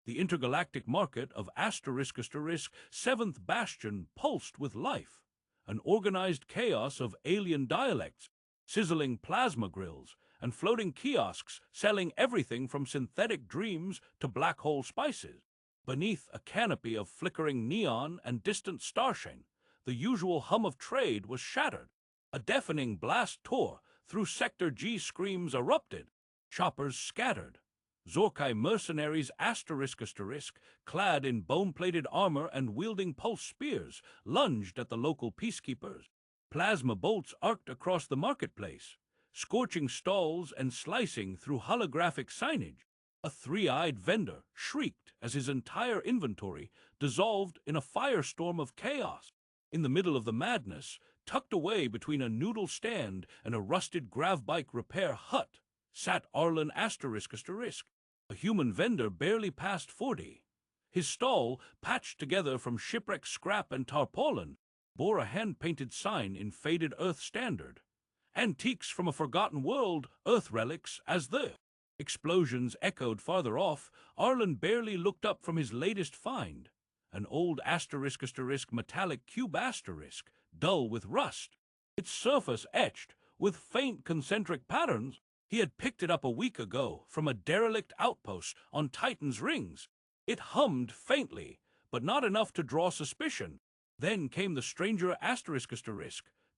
The intergalactic market of **seventh bastion pulsed with life, an organized chaos of alien dialects, sizzling plasma grills, and floating kiosks selling everything from synthetic dreams to black hole spices. Beneath a canopy of flickering neon and distant starshine, the usual hum of trade was shattered. A deafening blast tore through Sector G. Screams erupted. Shoppers scattered. Zorkai mercenaries clad in bone-plated armor and wielding pulse spears, lunged at the local peacekeepers. Plasma bolts arced across the marketplace, scorching stalls and slicing through holographic signage. A three-eyed vendor shrieked as his entire inventory dissolved in a firestorm of chaos. In the middle of the madness, tucked away between a noodle stand and a rusted grav-bike repair hut, sat Arlen **, a human vendor barely past 40. His stall, patched together from shipwreck scrap and tarpaulin, bore a hand-painted sign in faded Earth standard. Antiques from a forgotten world, Earth relics as the explosions echoed farther off. Arlen barely looked up from his latest find, an old ** metallic cube *, dull with rust, its surface etched with faint concentric patterns. He had picked it up a week ago from a derelict outpost on Titan's rings. It hummed faintly, but not enough to draw suspicion. Then came the stranger **,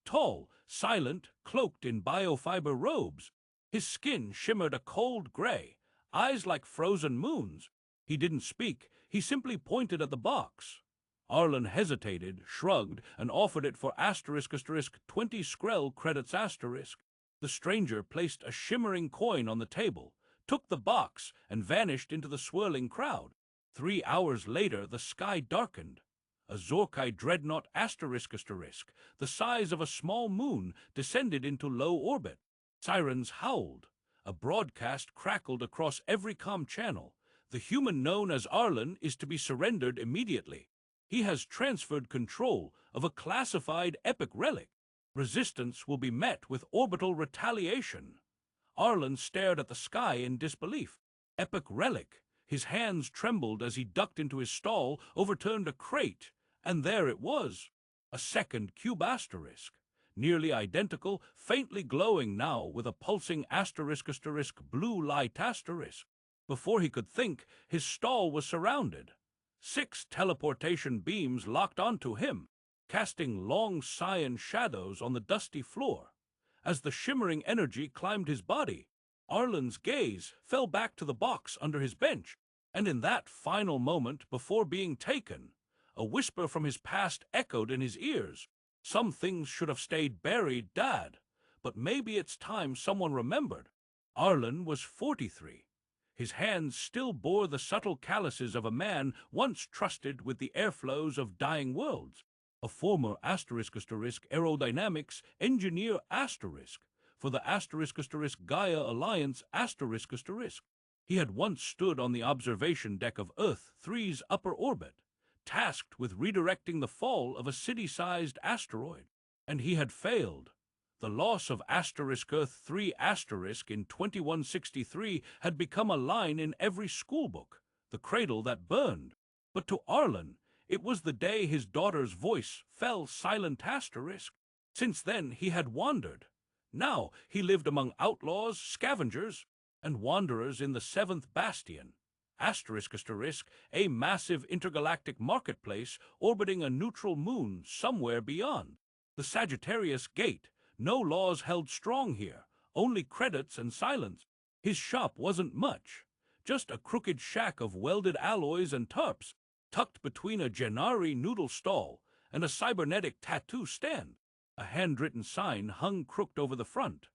tall, silent, cloaked in biofiber robes. His skin shimmered a cold gray, eyes like frozen moons. He didn't speak, he simply pointed at the box. Arlen hesitated, shrugged, and offered it for ** 20 Skrell credits *. The stranger placed a shimmering coin on the table, took the box, and vanished into the swirling crowd. 3 hours later, the sky darkened. A Zorkai dreadnought **, the size of a small moon, descended into low orbit. Sirens howled. A broadcast crackled across every comm channel. The human known as Arlen is to be surrendered immediately. He has transferred control of a classified epic relic. Resistance will be met with orbital retaliation. Arlen stared at the sky in disbelief. Epic relic. His hands trembled as he ducked into his stall, overturned a crate, and there it was. A second cube *, nearly identical, faintly glowing now with a pulsing ** blue light *. Before he could think, his stall was surrounded. 6 teleportation beams locked onto him, casting long cyan shadows on the dusty floor. As the shimmering energy climbed his body, Arlen's gaze fell back to the box under his bench, and in that final moment before being taken, a whisper from his past echoed in his ears. Some things should have stayed buried, Dad, but maybe it's time someone remembered. Arlen was 43. His hands still bore the subtle calluses of a man once trusted with the airflows of dying worlds. A former ** aerodynamics engineer for the * Gaia Alliance *. He had once stood on the observation deck of Earth 3's upper orbit, tasked with redirecting the fall of a city-sized asteroid. And he had failed. The loss of Earth 3 in 2163 had become a line in every schoolbook, the cradle that burned. But to Arlen, it was the day his daughter's voice fell silent *. Since then he had wandered. Now he lived among outlaws, scavengers, and wanderers in the 7th bastion, **, a massive intergalactic marketplace orbiting a neutral moon somewhere beyond. The Sagittarius Gate. No laws held strong here, only credits and silence. His shop wasn't much, just a crooked shack of welded alloys and tarps, tucked between a Gennari noodle stall and a cybernetic tattoo stand. A handwritten sign hung crooked over the front.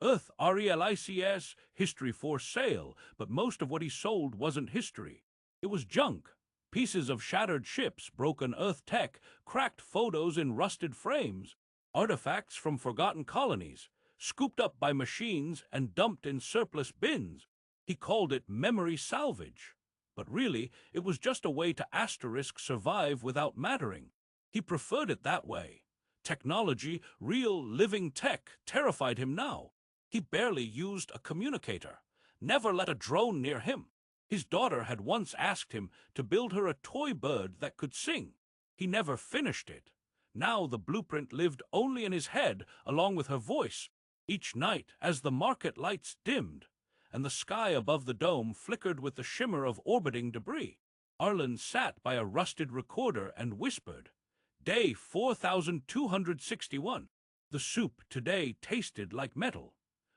Earth RELICS, history for sale, but most of what he sold wasn't history. It was junk. Pieces of shattered ships, broken Earth tech, cracked photos in rusted frames. Artifacts from forgotten colonies, scooped up by machines and dumped in surplus bins. He called it memory salvage. But really, it was just a way to * survive without mattering. He preferred it that way. Technology, real living tech, terrified him now. He barely used a communicator, never let a drone near him. His daughter had once asked him to build her a toy bird that could sing. He never finished it. Now the blueprint lived only in his head, along with her voice. Each night, as the market lights dimmed, and the sky above the dome flickered with the shimmer of orbiting debris, Arlen sat by a rusted recorder and whispered, "Day 4261. The soup today tasted like metal.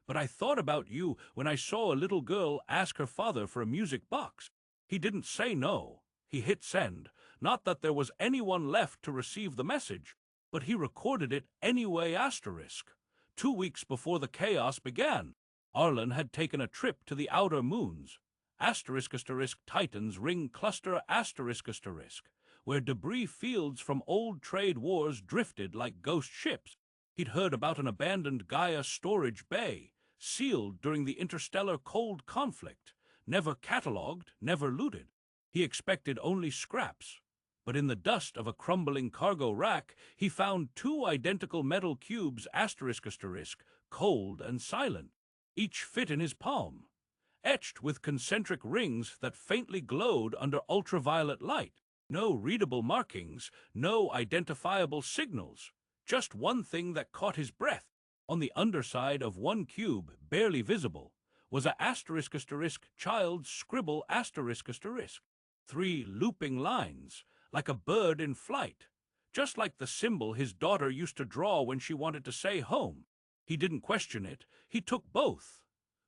But I thought about you when I saw a little girl ask her father for a music box. He didn't say no. He hit send. Not that there was anyone left to receive the message, but he recorded it anyway asterisk. 2 weeks before the chaos began, Arlen had taken a trip to the outer moons. Asterisk asterisk Titan's ring cluster asterisk asterisk, where debris fields from old trade wars drifted like ghost ships. He'd heard about an abandoned Gaia storage bay, sealed during the interstellar cold conflict, never catalogued, never looted. He expected only scraps, but in the dust of a crumbling cargo rack, he found 2 identical metal cubes asterisk asterisk, cold and silent. Each fit in his palm, etched with concentric rings that faintly glowed under ultraviolet light. No readable markings, no identifiable signals, just one thing that caught his breath. On the underside of one cube, barely visible, was a asterisk asterisk child's scribble asterisk asterisk. 3 looping lines, like a bird in flight, just like the symbol his daughter used to draw when she wanted to say home. He didn't question it, he took both.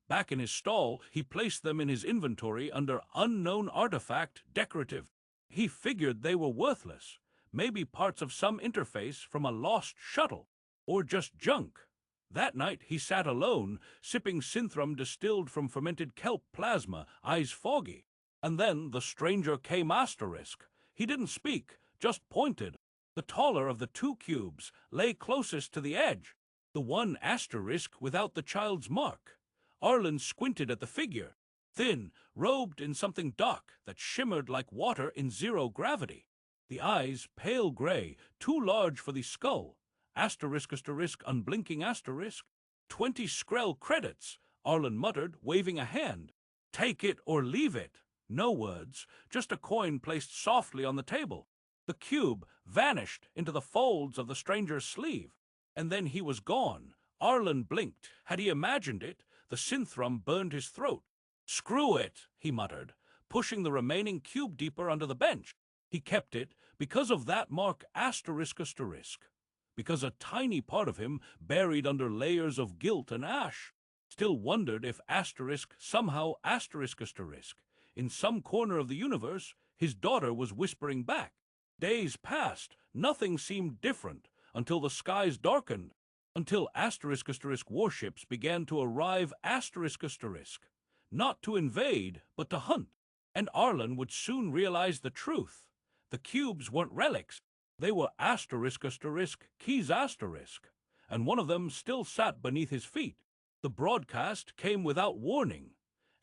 Back in his stall, he placed them in his inventory under unknown artifact decorative. He figured they were worthless, maybe parts of some interface from a lost shuttle, or just junk. That night he sat alone, sipping synthrum distilled from fermented kelp plasma, eyes foggy. And then the stranger came asterisk. He didn't speak, just pointed. The taller of the 2 cubes lay closest to the edge, the one asterisk without the child's mark. Arlen squinted at the figure, thin, robed in something dark that shimmered like water in zero gravity. The eyes pale gray, too large for the skull. Asterisk asterisk unblinking asterisk. 20 Skrell credits, Arlen muttered, waving a hand. Take it or leave it. No words, just a coin placed softly on the table. The cube vanished into the folds of the stranger's sleeve. And then he was gone. Arlen blinked. Had he imagined it? The synthrum burned his throat. Screw it, he muttered, pushing the remaining cube deeper under the bench. He kept it because of that mark asterisk asterisk. Because a tiny part of him, buried under layers of guilt and ash, still wondered if asterisk somehow asterisk asterisk. In some corner of the universe, his daughter was whispering back. Days passed, nothing seemed different, until the skies darkened, until asterisk asterisk warships began to arrive asterisk asterisk, not to invade, but to hunt. And Arlen would soon realize the truth. The cubes weren't relics. They were asterisk asterisk keys asterisk, and one of them still sat beneath his feet. The broadcast came without warning.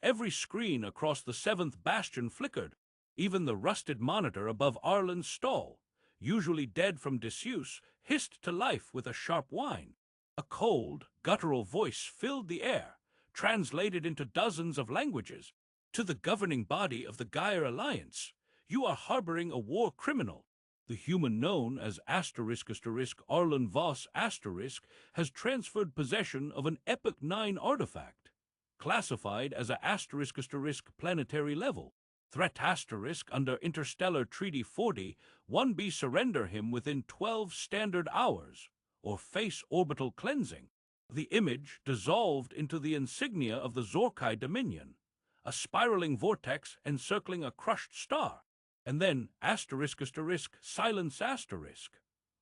Every screen across the 7th bastion flickered. Even the rusted monitor above Arlen's stall, usually dead from disuse, hissed to life with a sharp whine. A cold, guttural voice filled the air, translated into dozens of languages. To the governing body of the Gaia Alliance, you are harboring a war criminal. The human known as asterisk asterisk Arlen Voss asterisk has transferred possession of an Epoch 9 artifact, classified as a asterisk asterisk planetary level. Threat asterisk under Interstellar Treaty 40, 1B surrender him within 12 standard hours, or face orbital cleansing. The image dissolved into the insignia of the Zorkai Dominion, a spiraling vortex encircling a crushed star. And then asterisk asterisk silence asterisk.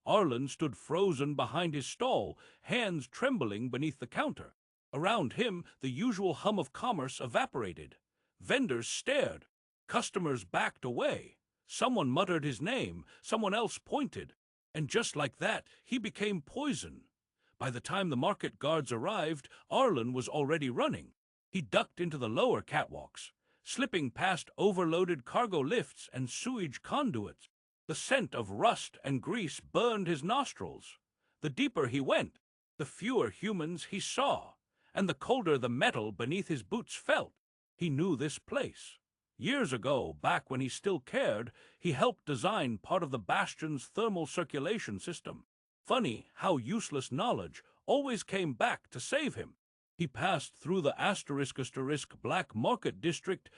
Arlen stood frozen behind his stall, hands trembling beneath the counter. Around him, the usual hum of commerce evaporated. Vendors stared. Customers backed away. Someone muttered his name. Someone else pointed. And just like that, he became poison. By the time the market guards arrived, Arlen was already running. He ducked into the lower catwalks, slipping past overloaded cargo lifts and sewage conduits. The scent of rust and grease burned his nostrils. The deeper he went, the fewer humans he saw, and the colder the metal beneath his boots felt. He knew this place. Years ago, back when he still cared, he helped design part of the Bastion's thermal circulation system. Funny how useless knowledge always came back to save him. He passed through the black market district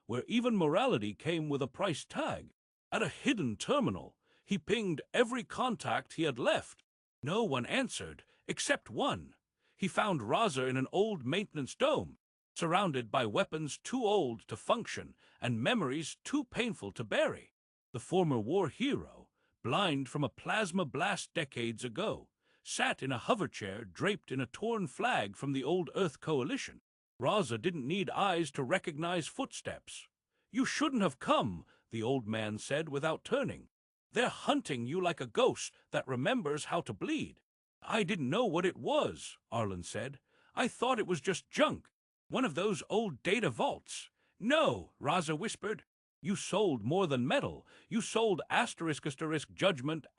where even morality came with a price tag. At a hidden terminal, he pinged every contact he had left. No one answered, except one. He found Raza in an old maintenance dome, surrounded by weapons too old to function and memories too painful to bury. The former war hero, blind from a plasma blast decades ago, sat in a hoverchair draped in a torn flag from the old Earth Coalition. Raza didn't need eyes to recognize footsteps. "You shouldn't have come," the old man said without turning. "They're hunting you like a ghost that remembers how to bleed." "I didn't know what it was," Arlen said. "I thought it was just junk. One of those old data vaults." "No," Raza whispered. "You sold more than metal. You sold judgment **.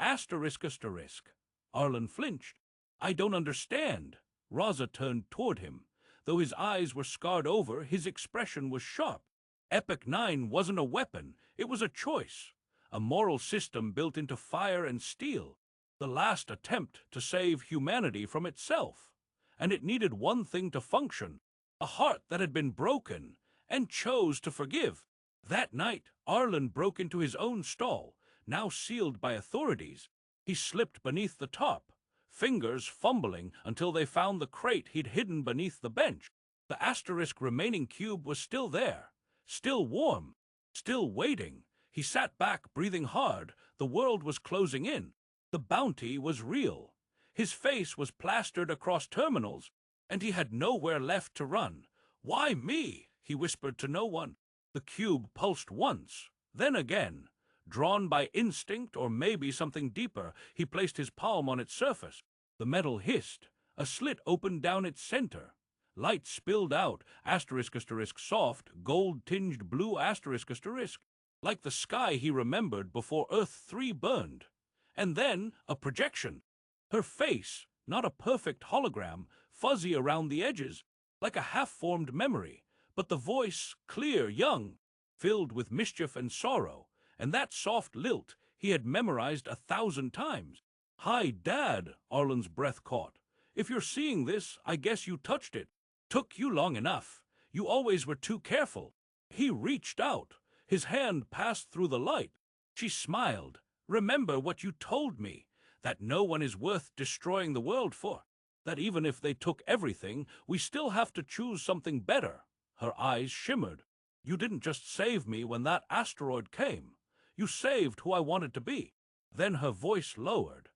Arlen flinched. "I don't understand." Raza turned toward him. Though his eyes were scarred over, his expression was sharp. Epic 9 wasn't a weapon, it was a choice. A moral system built into fire and steel. The last attempt to save humanity from itself. And it needed one thing to function. A heart that had been broken, and chose to forgive. That night, Arlen broke into his own stall, now sealed by authorities. He slipped beneath the top, fingers fumbling until they found the crate he'd hidden beneath the bench. The remaining cube was still there, still warm, still waiting. He sat back, breathing hard. The world was closing in. The bounty was real. His face was plastered across terminals, and he had nowhere left to run. "Why me?" he whispered to no one. The cube pulsed once, then again. Drawn by instinct or maybe something deeper, he placed his palm on its surface. The metal hissed. A slit opened down its center. Light spilled out, soft, gold-tinged blue **, like the sky he remembered before Earth 3 burned. And then a projection. Her face, not a perfect hologram, fuzzy around the edges, like a half-formed memory, but the voice clear, young, filled with mischief and sorrow. And that soft lilt he had memorized 1,000 times. "Hi, Dad," Arlen's breath caught. "If you're seeing this, I guess you touched it. Took you long enough. You always were too careful." He reached out. His hand passed through the light. She smiled. "Remember what you told me, that no one is worth destroying the world for. That even if they took everything, we still have to choose something better." Her eyes shimmered. "You didn't just save me when that asteroid came. You saved who I wanted to be." Then her voice lowered.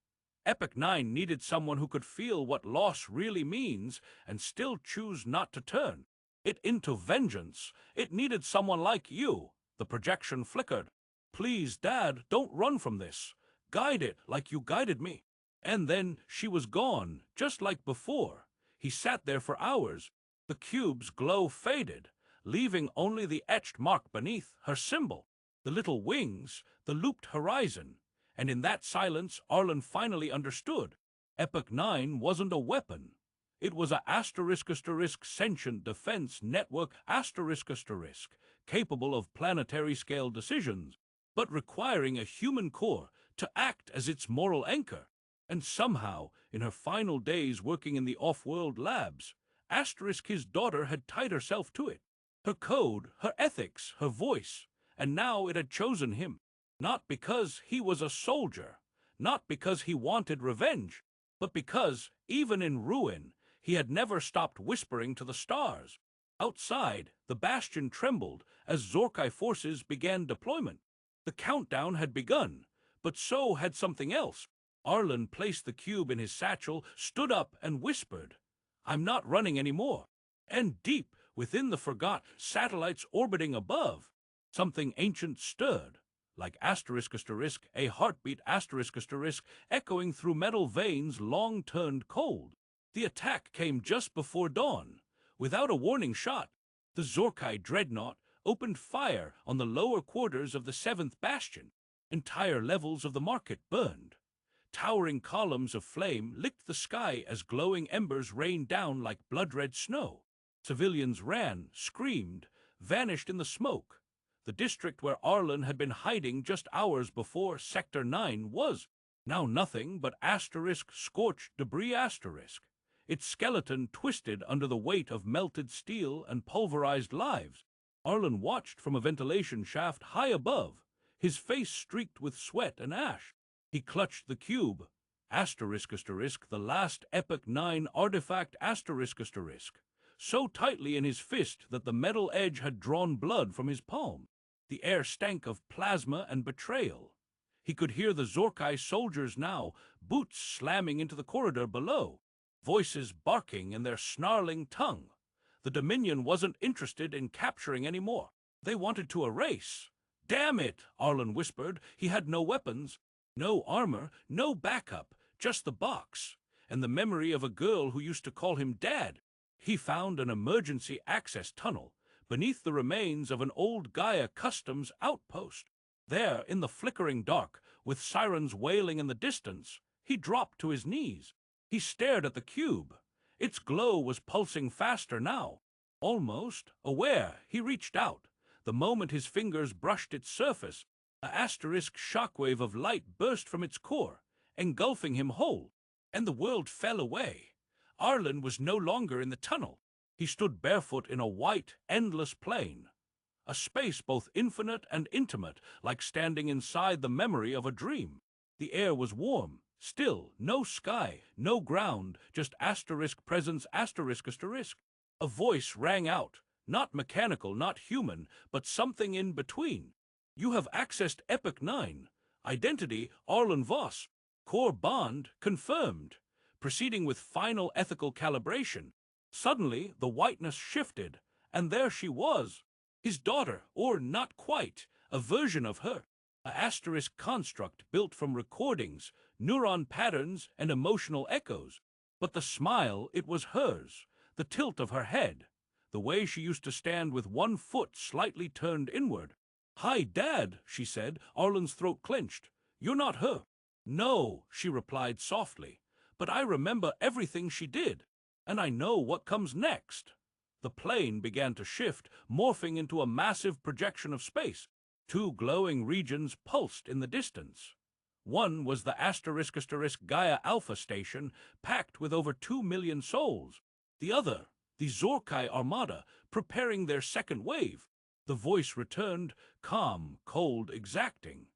Epic 9 needed someone who could feel what loss really means and still choose not to turn it into vengeance. It needed someone like you. The projection flickered. "Please, Dad, don't run from this. Guide it like you guided me." And then she was gone, just like before. He sat there for hours. The cube's glow faded, leaving only the etched mark beneath, her symbol. The little wings, the looped horizon. And in that silence, Arlen finally understood. Epic 9 wasn't a weapon. It was a *** sentient defense network ***, capable of planetary-scale decisions, but requiring a human core to act as its moral anchor. And somehow, in her final days working in the off-world labs, his daughter had tied herself to it. Her code, her ethics, her voice. And now it had chosen him. Not because he was a soldier, not because he wanted revenge, but because, even in ruin, he had never stopped whispering to the stars. Outside, the Bastion trembled as Zorkai forces began deployment. The countdown had begun, but so had something else. Arlen placed the cube in his satchel, stood up, and whispered, "I'm not running anymore." And deep within the forgot satellites orbiting above, something ancient stirred, like ***, a heartbeat ***, echoing through metal veins long turned cold. The attack came just before dawn. Without a warning shot, the Zorkai dreadnought opened fire on the lower quarters of the 7th Bastion. Entire levels of the market burned. Towering columns of flame licked the sky as glowing embers rained down like blood-red snow. Civilians ran, screamed, vanished in the smoke. The district where Arlen had been hiding just hours before Sector 9 was now nothing but scorched debris its skeleton twisted under the weight of melted steel and pulverized lives. Arlen watched from a ventilation shaft high above, his face streaked with sweat and ash. He clutched the cube, the last Epoch 9 artifact so tightly in his fist that the metal edge had drawn blood from his palm. The air stank of plasma and betrayal. He could hear the Zorkai soldiers now, boots slamming into the corridor below, voices barking in their snarling tongue. The Dominion wasn't interested in capturing anymore. They wanted to erase. "Damn it," Arlen whispered. He had no weapons, no armor, no backup, just the box, and the memory of a girl who used to call him Dad. He found an emergency access tunnel beneath the remains of an old Gaia Customs outpost. There, in the flickering dark, with sirens wailing in the distance, he dropped to his knees. He stared at the cube. Its glow was pulsing faster now. Almost aware, he reached out. The moment his fingers brushed its surface, a shockwave of light burst from its core, engulfing him whole, and the world fell away. Arlen was no longer in the tunnel. He stood barefoot in a white, endless plain. A space both infinite and intimate, like standing inside the memory of a dream. The air was warm, still, no sky, no ground, just presence. A voice rang out, not mechanical, not human, but something in between. "You have accessed Epoch 9. Identity, Arlen Voss. Core bond, confirmed." Proceeding with final ethical calibration. Suddenly, the whiteness shifted, and there she was. His daughter, or not quite, a version of her. A construct built from recordings, neuron patterns, and emotional echoes. But the smile, it was hers. The tilt of her head. The way she used to stand with one foot slightly turned inward. "Hi, Dad," she said, Arlen's throat clenched. "You're not her." "No," she replied softly. "But I remember everything she did, and I know what comes next." The plane began to shift, morphing into a massive projection of space. Two glowing regions pulsed in the distance. One was the Gaia Alpha station, packed with over 2 million souls. The other, the Zorkai Armada, preparing their second wave. The voice returned, calm, cold, exacting.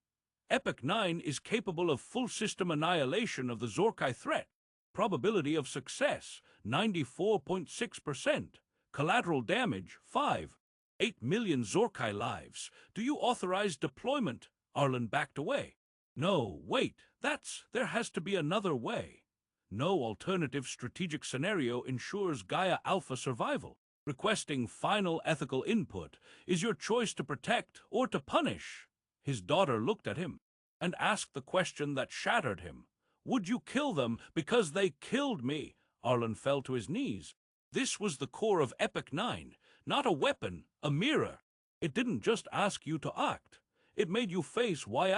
"Epoch 9 is capable of full system annihilation of the Zorkai threat. Probability of success, 94.6%. Collateral damage, 5. 8 million Zorkai lives. Do you authorize deployment?" Arlen backed away. "No, wait, there has to be another way. No alternative strategic scenario ensures Gaia Alpha survival. Requesting final ethical input. Is your choice to protect or to punish?" His daughter looked at him and asked the question that shattered him. "Would you kill them because they killed me?" Arlen fell to his knees. This was the core of Epoch 9, not a weapon, a mirror. It didn't just ask you to act. It made you face Y*.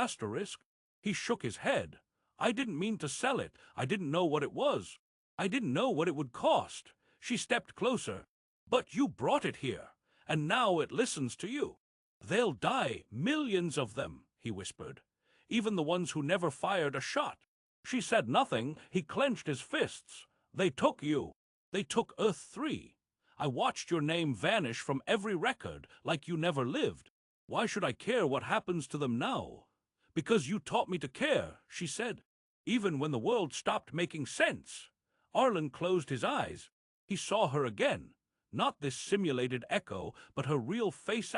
He shook his head. "I didn't mean to sell it. I didn't know what it was. I didn't know what it would cost." She stepped closer. "But you brought it here, and now it listens to you." "They'll die, millions of them," he whispered. "Even the ones who never fired a shot." She said nothing. He clenched his fists. "They took you. They took Earth 3. I watched your name vanish from every record, like you never lived. Why should I care what happens to them now?" "Because you taught me to care," she said. "Even when the world stopped making sense." Arlen closed his eyes. He saw her again. Not this simulated echo, but her real face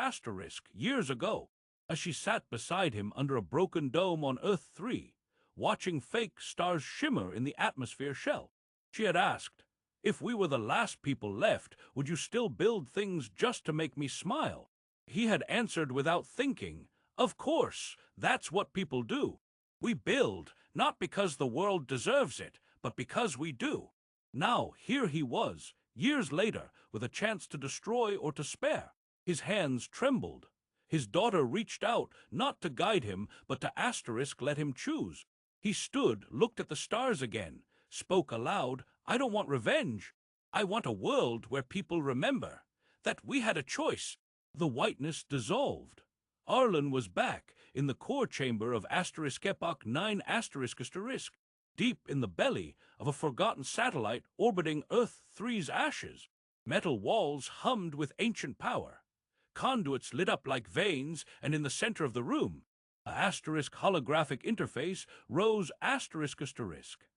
years ago, as she sat beside him under a broken dome on Earth 3, watching fake stars shimmer in the atmosphere shell. She had asked, "If we were the last people left, would you still build things just to make me smile?" He had answered without thinking, "Of course, that's what people do. We build, not because the world deserves it, but because we do." Now, here he was, years later, with a chance to destroy or to spare. His hands trembled. His daughter reached out, not to guide him, but to let him choose. He stood, looked at the stars again, spoke aloud, "I don't want revenge. I want a world where people remember that we had a choice. The whiteness dissolved. Arlen was back in the core chamber of Asterisk Epoch 9 Asterisk Asterisk, deep in the belly of a forgotten satellite orbiting Earth 3's ashes. Metal walls hummed with ancient power. Conduits lit up like veins, and in the center of the room, a asterisk holographic interface rose asterisk asterisk.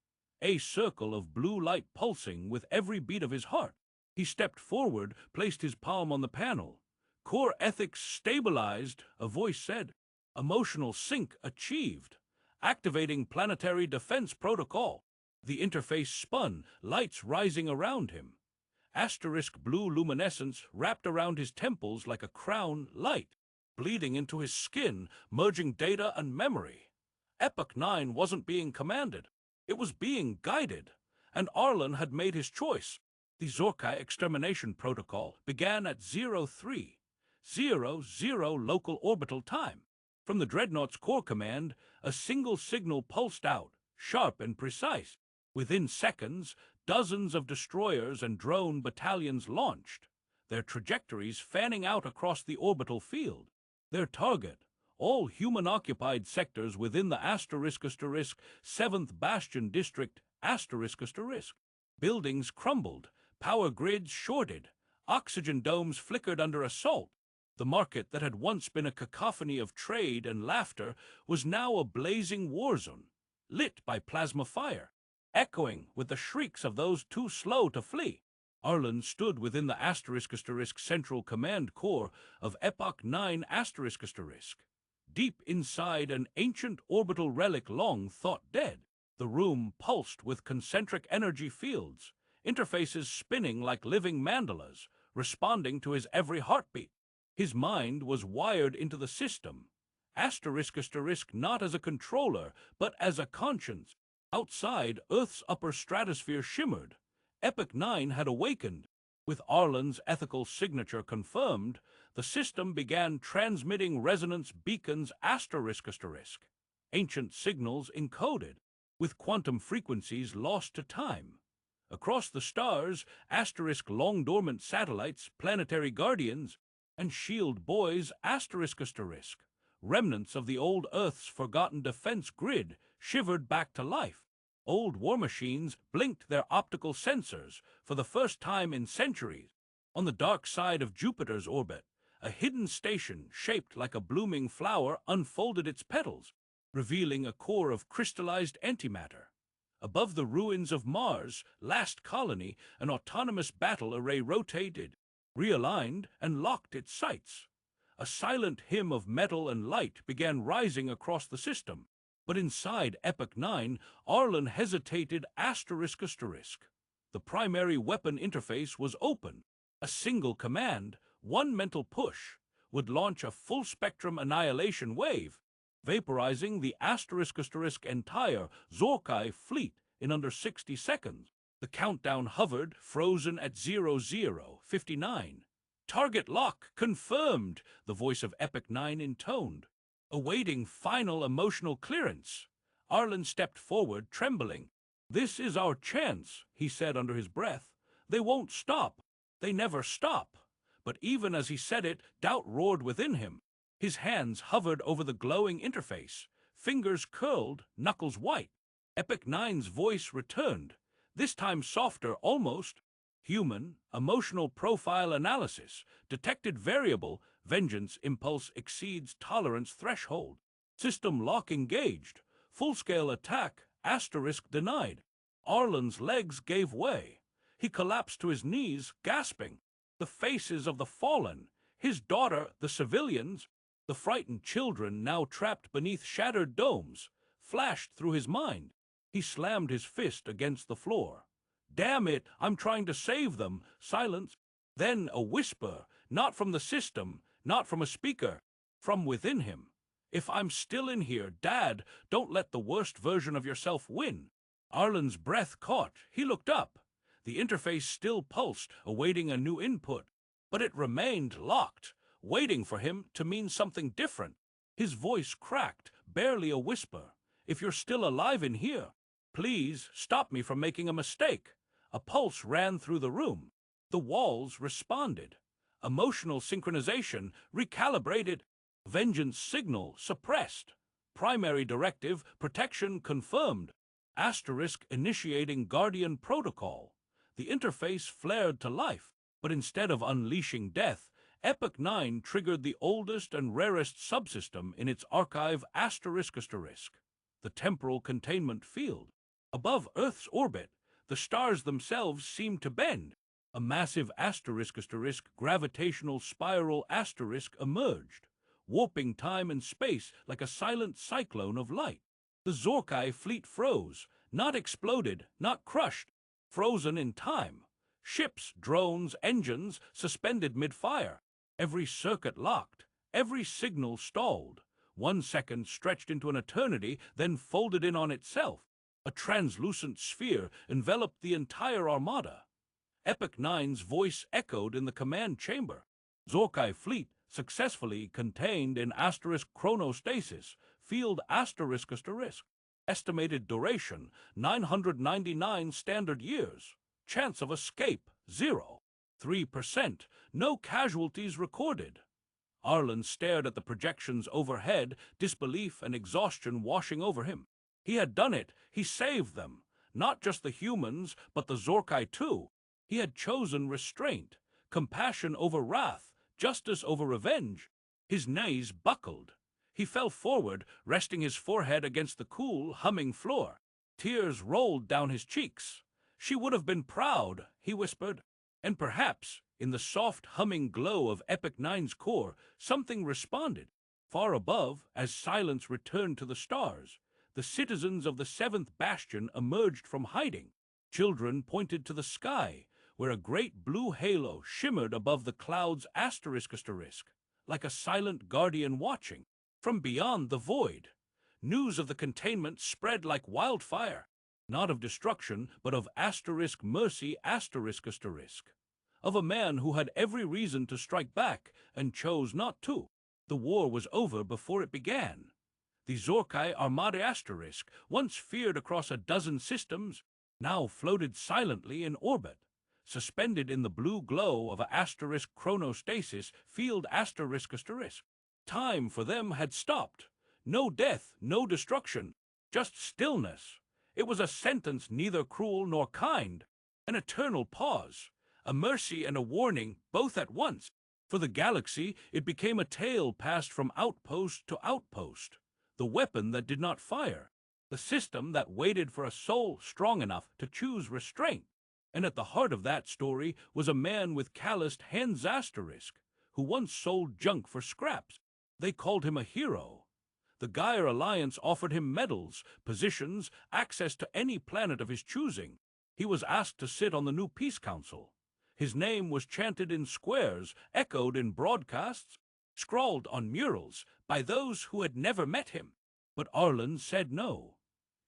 A circle of blue light pulsing with every beat of his heart. He stepped forward, placed his palm on the panel. Core ethics stabilized, a voice said. Emotional sync achieved. Activating planetary defense protocol. The interface spun, lights rising around him. Asterisk blue luminescence wrapped around his temples like a crown light, bleeding into his skin, merging data and memory. Epoch 9 wasn't being commanded. It was being guided, and Arlen had made his choice. The Zorkai extermination protocol began at 0300 local orbital time. From the Dreadnought's core command, a single signal pulsed out, sharp and precise. Within seconds, dozens of destroyers and drone battalions launched, their trajectories fanning out across the orbital field. Their target, all human-occupied sectors within the asterisk 7th Bastion District asterisk. Buildings crumbled, power grids shorted, oxygen domes flickered under assault. The market that had once been a cacophony of trade and laughter was now a blazing war zone, lit by plasma fire, echoing with the shrieks of those too slow to flee. Arlen stood within the asterisk central command core of Epoch 9 asterisk. Deep inside an ancient orbital relic long thought dead, the room pulsed with concentric energy fields, interfaces spinning like living mandalas, responding to his every heartbeat. His mind was wired into the system, asterisk not as a controller, but as a conscience. Outside, Earth's upper stratosphere shimmered. Epoch 9 had awakened. With Arlen's ethical signature confirmed, the system began transmitting resonance beacons asterisk. Ancient signals encoded, with quantum frequencies lost to time. Across the stars, asterisk long-dormant satellites, planetary guardians, and shield boys asterisk. Remnants of the old Earth's forgotten defense grid shivered back to life. Old war machines blinked their optical sensors for the first time in centuries. On the dark side of Jupiter's orbit, a hidden station shaped like a blooming flower unfolded its petals, revealing a core of crystallized antimatter. Above the ruins of Mars' last colony, an autonomous battle array rotated, realigned, and locked its sights. A silent hymn of metal and light began rising across the system. But inside Epoch 9, Arlen hesitated asterisk. The primary weapon interface was open. A single command, one mental push, would launch a full-spectrum annihilation wave, vaporizing the asterisk entire Zorkai fleet in under 60 seconds. The countdown hovered, frozen at 00:59. Target lock confirmed, the voice of Epoch 9 intoned. Awaiting final emotional clearance, Arlen stepped forward, trembling. "This is our chance," he said under his breath. "They won't stop. They never stop." But even as he said it, doubt roared within him. His hands hovered over the glowing interface, fingers curled, knuckles white. Epoch 9's voice returned, this time softer, almost human. Emotional profile analysis, detected variable, vengeance impulse exceeds tolerance threshold. System lock engaged, full-scale attack, asterisk denied. Arlen's legs gave way. He collapsed to his knees, gasping. The faces of the fallen, his daughter, the civilians, the frightened children now trapped beneath shattered domes, flashed through his mind. He slammed his fist against the floor. "Damn it, I'm trying to save them." Silence. Then a whisper, not from the system, not from a speaker, from within him. "If I'm still in here, Dad, don't let the worst version of yourself win." Arlen's breath caught. He looked up. The interface still pulsed, awaiting a new input. But it remained locked, waiting for him to mean something different. His voice cracked, barely a whisper. "If you're still alive in here, please stop me from making a mistake." A pulse ran through the room. The walls responded. Emotional synchronization recalibrated. Vengeance signal suppressed. Primary directive protection confirmed. Asterisk initiating Guardian protocol. The interface flared to life, but instead of unleashing death, Epoch 9 triggered the oldest and rarest subsystem in its archive asterisk asterisk, the temporal containment field. Above Earth's orbit, the stars themselves seemed to bend. A massive asterisk asterisk gravitational spiral asterisk emerged, warping time and space like a silent cyclone of light. The Zorkai fleet froze, not exploded, not crushed, frozen in time. Ships, drones, engines suspended mid-fire. Every circuit locked, every signal stalled. 1 second stretched into an eternity, then folded in on itself. A translucent sphere enveloped the entire armada. Epoch 9's voice echoed in the command chamber. Zorkai fleet successfully contained in asterisk chronostasis, field asterisk asterisk. Estimated duration 999 standard years. Chance of escape 0. 3%. No casualties recorded. Arlen stared at the projections overhead, disbelief and exhaustion washing over him. He had done it. He saved them. Not just the humans, but the Zorkai too. He had chosen restraint, compassion over wrath, justice over revenge. His knees buckled. He fell forward, resting his forehead against the cool, humming floor. Tears rolled down his cheeks. She would have been proud, he whispered. And perhaps, in the soft, humming glow of Epoch 9's core, something responded. Far above, as silence returned to the stars, the citizens of the 7th Bastion emerged from hiding. Children pointed to the sky, where a great blue halo shimmered above the clouds asterisk asterisk, like a silent guardian watching. From beyond the void, news of the containment spread like wildfire, not of destruction, but of asterisk mercy asterisk asterisk, of a man who had every reason to strike back and chose not to. The war was over before it began. The Zorkai Armada asterisk, once feared across a dozen systems, now floated silently in orbit, suspended in the blue glow of a asterisk chronostasis field asterisk asterisk. Time for them had stopped. No death, no destruction, just stillness. It was a sentence neither cruel nor kind, an eternal pause, a mercy and a warning both at once. For the galaxy, it became a tale passed from outpost to outpost, the weapon that did not fire, the system that waited for a soul strong enough to choose restraint. And at the heart of that story was a man with calloused hands asterisk, who once sold junk for scraps. They called him a hero. The Gaia Alliance offered him medals, positions, access to any planet of his choosing. He was asked to sit on the new Peace Council. His name was chanted in squares, echoed in broadcasts, scrawled on murals by those who had never met him. But Arlen said no.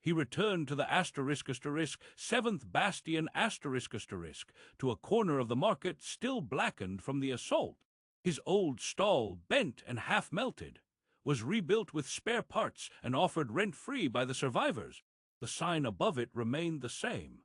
He returned to the asterisk asterisk 7th Bastion asterisk asterisk, to a corner of the market still blackened from the assault. His old stall, bent and half-melted, was rebuilt with spare parts and offered rent-free by the survivors. The sign above it remained the same.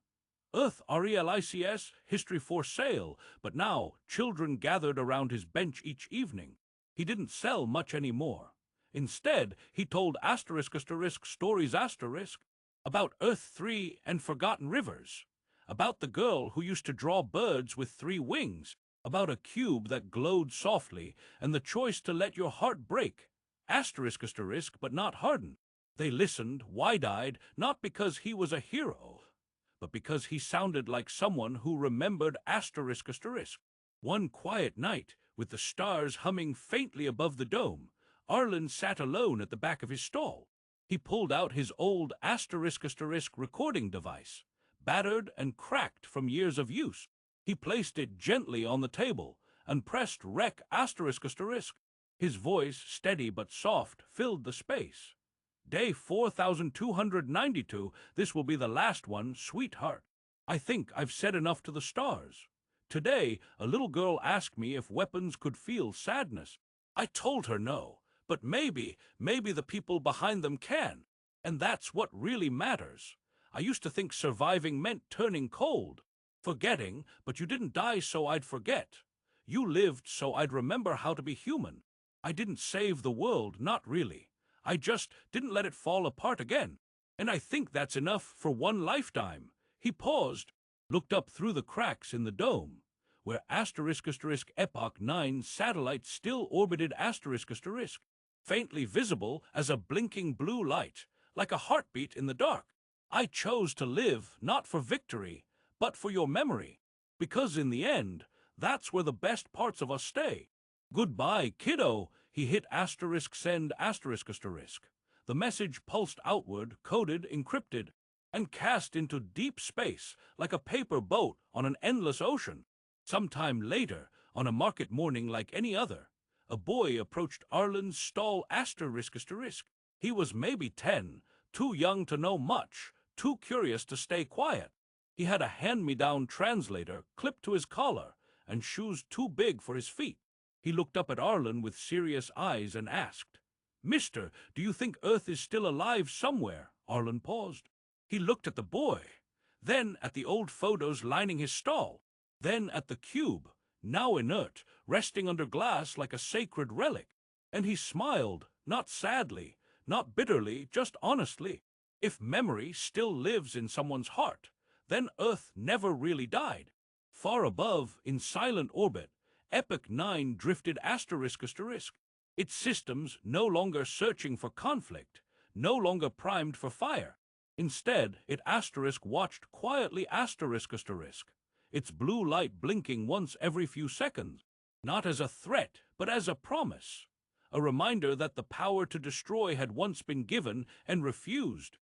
Earth RELICS, history for sale, but now children gathered around his bench each evening. He didn't sell much anymore. Instead, he told asterisk asterisk stories asterisk about Earth 3 and forgotten rivers, about the girl who used to draw birds with 3 wings, about a cube that glowed softly and the choice to let your heart break, asterisk asterisk but not harden. They listened, wide-eyed, not because he was a hero, but because he sounded like someone who remembered asterisk asterisk. One quiet night, with the stars humming faintly above the dome, Arlen sat alone at the back of his stall. He pulled out his old asterisk asterisk recording device, battered and cracked from years of use. He placed it gently on the table and pressed rec asterisk asterisk. His voice, steady but soft, filled the space. Day 4292, this will be the last one, sweetheart. I think I've said enough to the stars. Today, a little girl asked me if weapons could feel sadness. I told her no, but maybe the people behind them can. And that's what really matters. I used to think surviving meant turning cold, forgetting, but you didn't die so I'd forget. You lived so I'd remember how to be human. I didn't save the world, not really. I just didn't let it fall apart again. And I think that's enough for one lifetime." He paused, looked up through the cracks in the dome, where Epoch 9 satellite still orbited faintly visible as a blinking blue light, like a heartbeat in the dark. "I chose to live not for victory, but for your memory. Because in the end, that's where the best parts of us stay. Goodbye, kiddo," he hit send asterisk. The message pulsed outward, coded, encrypted, and cast into deep space like a paper boat on an endless ocean. Sometime later, on a market morning like any other, a boy approached Arlen's stall ***. He was maybe 10, too young to know much, too curious to stay quiet. He had a hand-me-down translator clipped to his collar and shoes too big for his feet. He looked up at Arlen with serious eyes and asked, "Mister, do you think Earth is still alive somewhere?" Arlen paused. He looked at the boy, then at the old photos lining his stall, then at the cube, now inert, resting under glass like a sacred relic. And he smiled, not sadly, not bitterly, just honestly. If memory still lives in someone's heart, then Earth never really died. Far above, in silent orbit, Epoch 9 drifted ***, its systems no longer searching for conflict, no longer primed for fire. Instead, it watched quietly ***, its blue light blinking once every few seconds, not as a threat, but as a promise. A reminder that the power to destroy had once been given and refused.